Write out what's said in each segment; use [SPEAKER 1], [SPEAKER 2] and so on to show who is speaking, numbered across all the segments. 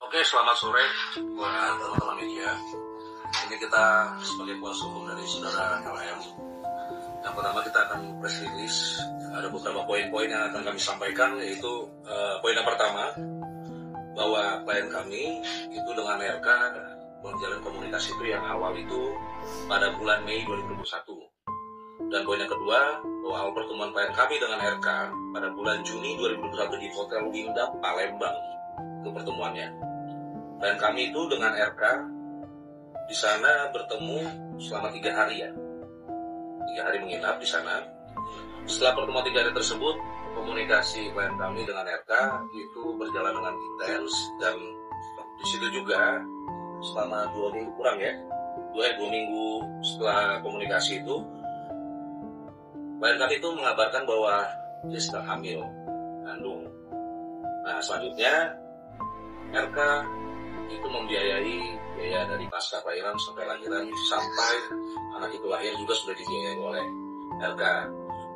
[SPEAKER 1] Oke, selamat sore buat teman-teman media. Ini kita sebagai kuasa hukum dari saudara LM. Yang pertama kita akan press release. Ada beberapa poin-poin yang akan kami sampaikan, yaitu poin yang pertama, bahwa klien kami itu dengan RK menjalin komunikasi itu yang awal itu pada bulan Mei 2021. Dan poin yang kedua, bahwa awal pertemuan klien kami dengan RK pada bulan Juni 2021 di Hotel Winda Palembang. Itu pertemuannya. Dan kami itu dengan RK di sana bertemu selama 3 hari ya. 3 hari menginap di sana. Setelah pertemuan 3 hari tersebut, komunikasi klien kami dengan RK itu berjalan dengan intens, dan di situ juga selama 2 minggu kurang ya, 2 minggu setelah komunikasi itu, klien kami itu mengabarkan bahwa dia sedang hamil, kandung. Nah, selanjutnya RK itu membiayai biaya dari pasca kelahiran sampai lahiran, sampai anak itu lahir juga sudah dibiayai oleh RK.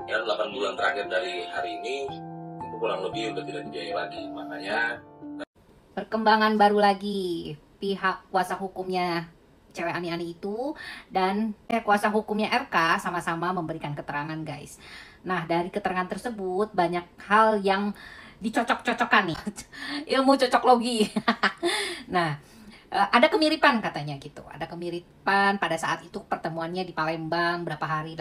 [SPEAKER 1] Ya, 8 bulan terakhir dari hari ini itu kurang lebih udah tidak dibiayai lagi. Makanya
[SPEAKER 2] perkembangan baru lagi, pihak kuasa hukumnya cewek Ani-Ani itu dan kuasa hukumnya RK sama-sama memberikan keterangan, guys. Nah, dari keterangan tersebut banyak hal yang dicocok-cocokkan nih. Ilmu cocoklogi. Nah, ada kemiripan katanya gitu. Ada kemiripan pada saat itu pertemuannya di Palembang berapa hari.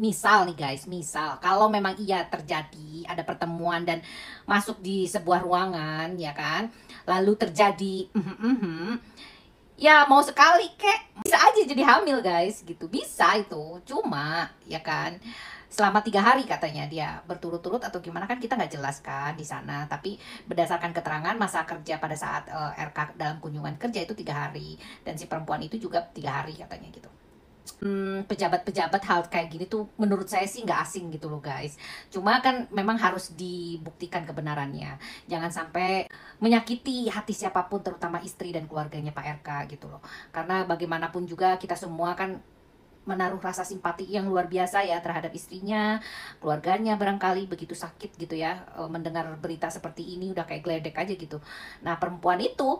[SPEAKER 2] Misal nih guys, misal kalau memang iya terjadi ada pertemuan dan masuk di sebuah ruangan ya kan, lalu terjadi ya mau sekali kek, bisa aja jadi hamil guys gitu, bisa itu. Cuma ya kan selama 3 hari katanya dia berturut-turut atau gimana, kan kita nggak jelas kan di sana. Tapi berdasarkan keterangan masa kerja pada saat RK dalam kunjungan kerja itu 3 hari, dan si perempuan itu juga 3 hari katanya gitu. Pejabat-pejabat hal kayak gini tuh menurut saya sih nggak asing gitu loh guys. Cuma kan memang harus dibuktikan kebenarannya. Jangan sampai menyakiti hati siapapun, terutama istri dan keluarganya Pak RK gitu loh. Karena bagaimanapun juga kita semua kan menaruh rasa simpati yang luar biasa ya terhadap istrinya, keluarganya barangkali begitu sakit gitu ya, mendengar berita seperti ini udah kayak geledek aja gitu. Nah, perempuan itu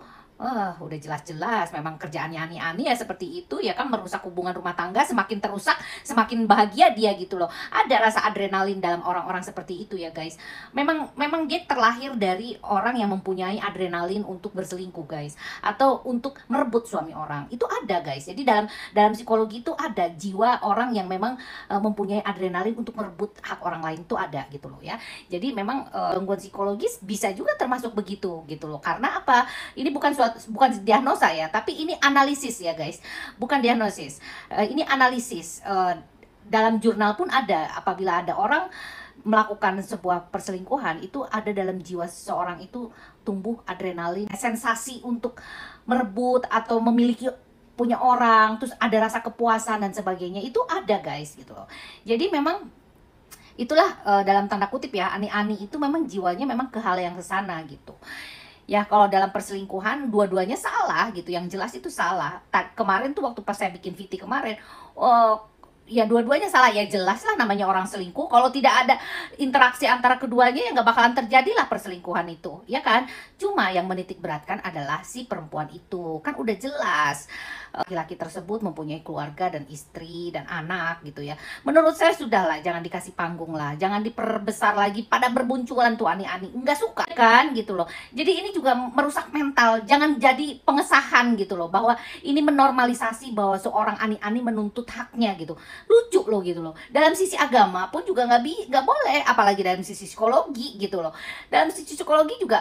[SPEAKER 2] udah jelas-jelas memang kerjaannya Ani-Ani ya seperti itu ya kan, merusak hubungan rumah tangga. Semakin terusak semakin bahagia dia gitu loh. Ada rasa adrenalin dalam orang-orang seperti itu ya guys. Memang dia terlahir dari orang yang mempunyai adrenalin untuk berselingkuh guys, atau untuk merebut suami orang. Itu ada guys. Jadi dalam psikologi itu ada jiwa orang yang memang mempunyai adrenalin untuk merebut hak orang lain, itu ada gitu loh ya. Jadi memang gangguan psikologis bisa juga termasuk begitu gitu loh. Karena apa? Ini bukan diagnosa ya, tapi ini analisis ya guys, bukan diagnosis. Ini analisis. Dalam jurnal pun ada, apabila ada orang melakukan sebuah perselingkuhan, itu ada dalam jiwa seseorang itu tumbuh adrenalin, sensasi untuk merebut atau memiliki punya orang, terus ada rasa kepuasan dan sebagainya, itu ada guys gitu loh. Jadi memang itulah dalam tanda kutip ya, Ani-Ani itu memang jiwanya memang ke hal yang kesana gitu. Ya kalau dalam perselingkuhan dua-duanya salah gitu, yang jelas itu salah. Kemarin tuh waktu pas saya bikin VT kemarin, ya dua-duanya salah ya, jelas lah namanya orang selingkuh. Kalau tidak ada interaksi antara keduanya ya nggak bakalan terjadilah perselingkuhan itu, ya kan? Cuma yang menitik beratkan adalah si perempuan itu, kan udah jelas laki-laki tersebut mempunyai keluarga dan istri dan anak gitu ya. Menurut saya sudahlah, jangan dikasih panggung lah, jangan diperbesar lagi pada berbunculan tuh Ani-Ani, nggak suka kan gitu loh. Jadi ini juga merusak mental, jangan jadi pengesahan gitu loh, bahwa ini menormalisasi bahwa seorang Ani-Ani menuntut haknya gitu. Lucu loh gitu loh. Dalam sisi agama pun juga nggak boleh, apalagi dalam sisi psikologi gitu loh. Dalam sisi psikologi juga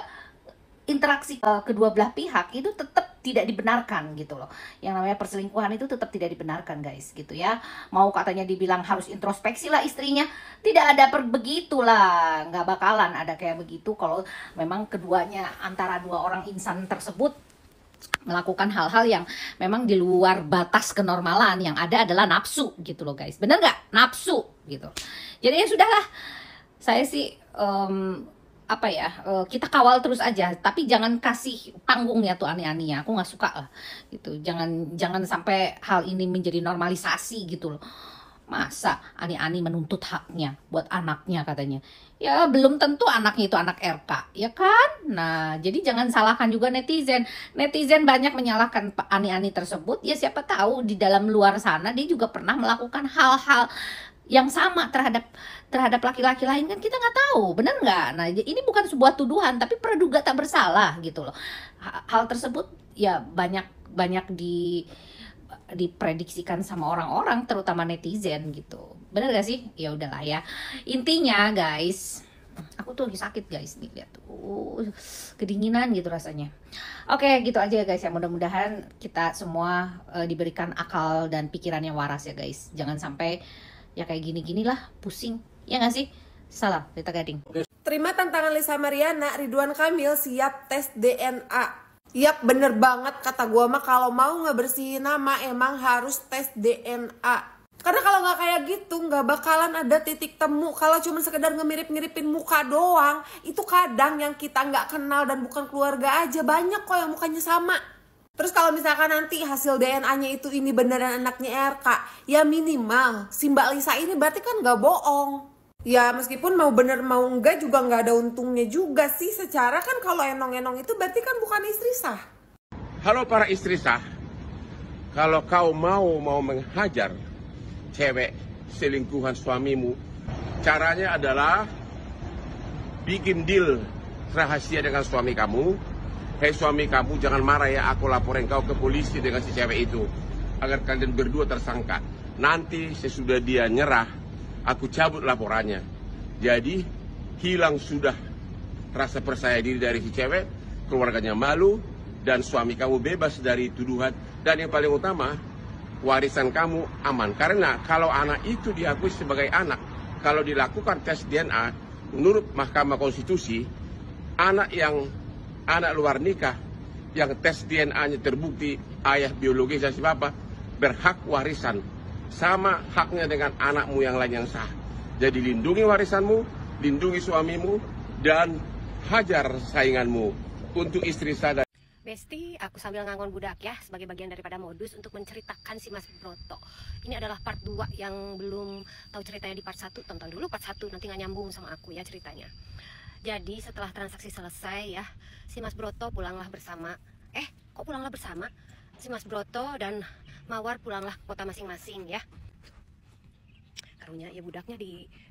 [SPEAKER 2] interaksi kedua belah pihak itu tetap tidak dibenarkan gitu loh. Yang namanya perselingkuhan itu tetap tidak dibenarkan guys gitu ya. Mau katanya dibilang harus introspeksi lah istrinya, tidak ada begitulah, nggak bakalan ada kayak begitu kalau memang keduanya, antara dua orang insan tersebut melakukan hal-hal yang memang di luar batas kenormalan. Yang ada adalah nafsu gitu loh guys, bener nggak? Nafsu gitu. Jadi ya sudahlah, saya sih kita kawal terus aja, tapi jangan kasih panggung ya tuh Ani-Ani ya. Aku nggak suka lah gitu. Jangan sampai hal ini menjadi normalisasi gitu loh. Masa Ani menuntut haknya buat anaknya katanya. Ya belum tentu anaknya itu anak RK, ya kan? Nah, jadi jangan salahkan juga netizen. Netizen banyak menyalahkan Ani tersebut. Ya siapa tahu di dalam luar sana dia juga pernah melakukan hal-hal yang sama terhadap laki-laki lain, kan kita nggak tahu, bener nggak? Nah, ini bukan sebuah tuduhan, tapi praduga tak bersalah gitu loh. Hal tersebut ya banyak diprediksikan sama orang-orang, terutama netizen gitu. Bener gak sih? Ya udahlah ya. Intinya guys, aku tuh lagi sakit guys nih, lihat tuh kedinginan gitu rasanya. Oke, gitu aja ya guys ya. Mudah-mudahan kita semua diberikan akal dan pikiran yang waras ya guys. Jangan sampai ya kayak gini-gini lah, pusing. Ya gak sih? Salam, Rita Gading.
[SPEAKER 3] Terima tantangan Lisa Mariana, Ridwan Kamil siap tes DNA. Yap, bener banget kata gua mah, kalau mau ngebersihin nama emang harus tes DNA. Karena kalau nggak kayak gitu nggak bakalan ada titik temu. Kalau cuma sekedar ngemirip-miripin muka doang, itu kadang yang kita nggak kenal dan bukan keluarga aja banyak kok yang mukanya sama. Terus kalau misalkan nanti hasil DNA-nya itu ini beneran anaknya RK, ya minimal si Mbak Lisa ini berarti kan nggak bohong. Ya meskipun mau bener mau enggak juga nggak ada untungnya juga sih. Secara kan kalau enong-enong itu berarti kan bukan istri sah.
[SPEAKER 4] Halo para istri sah, kalau kau mau menghajar cewek selingkuhan suamimu, caranya adalah bikin deal rahasia dengan suami kamu. Hei suami kamu, jangan marah ya, aku laporin kau ke polisi dengan si cewek itu, agar kalian berdua tersangka. Nanti sesudah dia nyerah, aku cabut laporannya. Jadi hilang sudah rasa percaya diri dari si cewek, keluarganya malu, dan suami kamu bebas dari tuduhan. Dan yang paling utama, warisan kamu aman. Karena kalau anak itu diakui sebagai anak, kalau dilakukan tes DNA, menurut Mahkamah Konstitusi, anak luar nikah yang tes DNA-nya terbukti ayah biologis dan si bapak berhak warisan. Sama haknya dengan anakmu yang lain yang sah. Jadi lindungi warisanmu, lindungi suamimu, dan hajar sainganmu. Untuk istri saya.
[SPEAKER 5] Besti, aku sambil ngangon budak ya, sebagai bagian daripada modus untuk menceritakan si Mas Broto. Ini adalah part 2 yang belum tahu ceritanya di part 1. Tonton dulu part 1, nanti nggak nyambung sama aku ya ceritanya. Jadi setelah transaksi selesai ya, si Mas Broto pulanglah bersama. Kok pulanglah bersama? Si Mas Broto dan Mawar pulanglah ke kota masing-masing ya. Karunya ya budaknya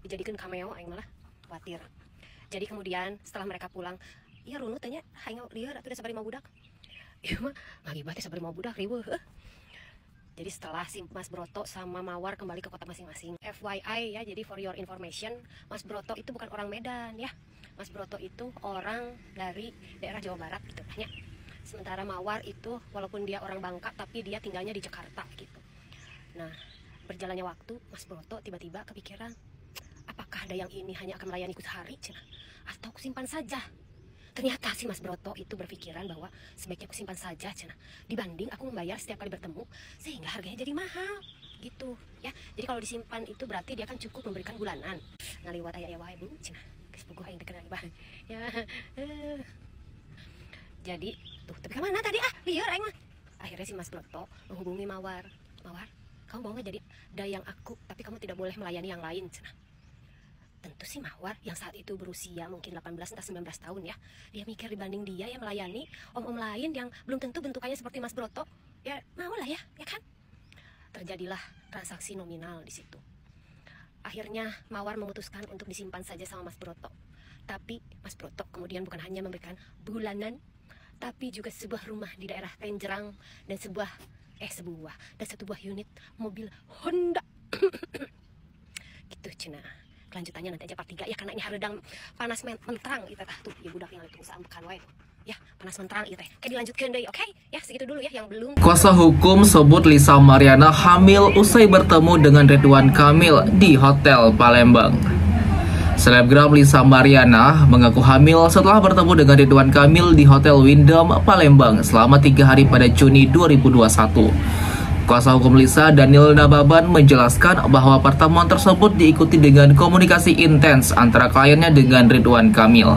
[SPEAKER 5] dijadikan cameo, aing malah khawatir. Jadi kemudian setelah mereka pulang, iya runut tanya, hayang lieur atuh sabari mau budak. Ieu mah ngagibah teh sabari mau budak riweuh. Jadi setelah si Mas Broto sama Mawar kembali ke kota masing-masing. FYI ya, jadi for your information, Mas Broto itu bukan orang Medan ya. Mas Broto itu orang dari daerah Jawa Barat gitu ya. Sementara Mawar itu walaupun dia orang Bangka tapi dia tinggalnya di Jakarta gitu. Nah, berjalannya waktu Mas Broto tiba-tiba kepikiran, apakah dayang ini hanya akan melayaniku sehari cenah, atau kusimpan saja. Ternyata si Mas Broto itu berpikiran bahwa sebaiknya kusimpan saja cenah, dibanding aku membayar setiap kali bertemu sehingga harganya jadi mahal gitu ya. Jadi kalau disimpan itu berarti dia akan cukup memberikan bulanan. Ngaliwat aya wae cenah. Geus puguh aing teh kenal ya. Jadi tuh, tapi kemana tadi liar aing mah. Akhirnya si Mas Broto menghubungi Mawar. Mawar, kamu mau nggak jadi dayang aku, tapi kamu tidak boleh melayani yang lain cenah. Tentu si Mawar yang saat itu berusia mungkin 18 atau 19 tahun ya, dia mikir dibanding dia yang melayani om-om lain yang belum tentu bentukannya seperti Mas Broto, ya mau lah ya kan. Terjadilah transaksi nominal di situ. Akhirnya Mawar memutuskan untuk disimpan saja sama Mas Broto. Tapi Mas Broto kemudian bukan hanya memberikan bulanan, tapi juga sebuah rumah di daerah Tangerang dan sebuah unit mobil Honda. Gitu cenah. Kelanjutannya nanti aja part 3 ya, karena ini hareudang panas menterang ieu teh tuh ya budak yang itu saambekan wae. Ya, panas menterang ieu teh. Oke, dilanjutkeun deui. Oke? Ya, segitu dulu ya yang belum.
[SPEAKER 6] Kuasa hukum sebut Lisa Mariana hamil usai bertemu dengan Ridwan Kamil di Hotel Palembang. Selebgram Lisa Mariana mengaku hamil setelah bertemu dengan Ridwan Kamil di Hotel Wyndham Palembang selama 3 hari pada Juni 2021. Kuasa hukum Lisa, Daniel Nababan, menjelaskan bahwa pertemuan tersebut diikuti dengan komunikasi intens antara kliennya dengan Ridwan Kamil.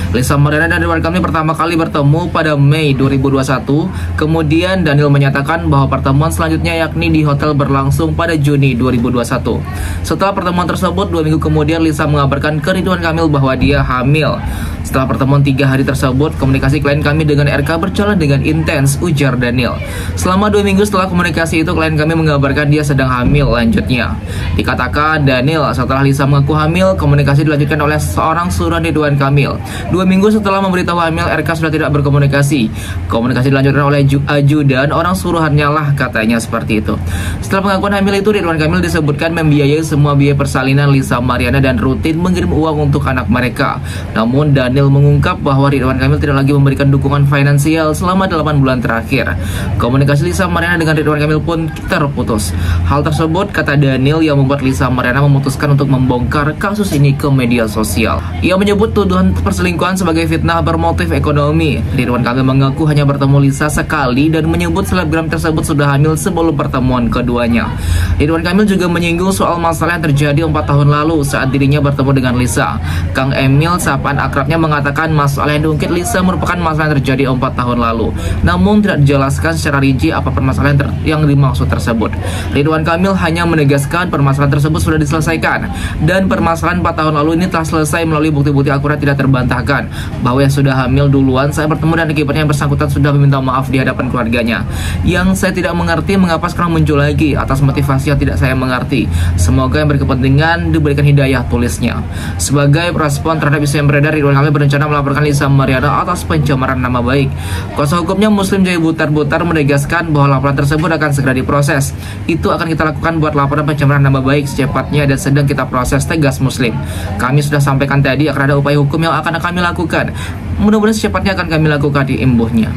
[SPEAKER 6] Lisa Mariana dan Ridwan Kamil pertama kali bertemu pada Mei 2021. Kemudian Daniel menyatakan bahwa pertemuan selanjutnya yakni di hotel berlangsung pada Juni 2021. Setelah pertemuan tersebut, 2 minggu kemudian Lisa mengabarkan ke Ridwan Kamil bahwa dia hamil. Setelah pertemuan 3 hari tersebut, komunikasi klien kami dengan RK berjalan dengan intens, ujar Daniel. Selama 2 minggu setelah komunikasi itu, klien kami mengabarkan dia sedang hamil. Lanjutnya, dikatakan Daniel, setelah Lisa mengaku hamil, komunikasi dilanjutkan oleh seorang suruhan Ridwan Kamil. 2 minggu setelah memberitahu hamil, RK sudah tidak berkomunikasi. Komunikasi dilanjutkan oleh ajudan orang suruhannya lah, katanya seperti itu. Setelah pengakuan hamil itu, Ridwan Kamil disebutkan membiayai semua biaya persalinan Lisa Mariana dan rutin mengirim uang untuk anak mereka. Namun Daniel mengungkap bahwa Ridwan Kamil tidak lagi memberikan dukungan finansial selama 8 bulan terakhir. Komunikasi Lisa Mariana dengan Ridwan Kamil pun terputus. Hal tersebut, kata Daniel, yang membuat Lisa Mariana memutuskan untuk membongkar kasus ini ke media sosial. Ia menyebut tuduhan perselingkuhan sebagai fitnah bermotif ekonomi. Ridwan Kamil mengaku hanya bertemu Lisa sekali dan menyebut selebgram tersebut sudah hamil sebelum pertemuan keduanya. Ridwan Kamil juga menyinggung soal masalah yang terjadi 4 tahun lalu saat dirinya bertemu dengan Lisa. Kang Emil, sapaan akrabnya, mengatakan masalah yang diungkit Lisa merupakan masalah yang terjadi 4 tahun lalu. Namun tidak dijelaskan secara rinci apa permasalahan yang dimaksud tersebut. Ridwan Kamil hanya menegaskan permasalahan tersebut sudah diselesaikan dan permasalahan 4 tahun lalu ini telah selesai melalui bukti-bukti akurat tidak terbantahkan bahwa yang sudah hamil duluan saya bertemu dan akibatnya yang bersangkutan sudah meminta maaf di hadapan keluarganya. Yang saya tidak mengerti mengapa sekarang muncul lagi atas motivasi yang tidak saya mengerti. Semoga yang berkepentingan diberikan hidayah, tulisnya. Sebagai respon terhadap isu yang beredar, Ridwan Kamil berencana melaporkan Lisa Mariana atas pencemaran nama baik. Kuasa hukumnya Muslim Jaya Butar menegaskan bahwa laporan tersebut akan segera diproses. Itu akan kita lakukan buat laporan pencemaran nama baik secepatnya dan sedang kita proses, tegas Muslim. Kami sudah sampaikan tadi akan ada upaya hukum yang akan kami lakukan. Mudah-mudahan secepatnya akan kami lakukan, di imbuhnya.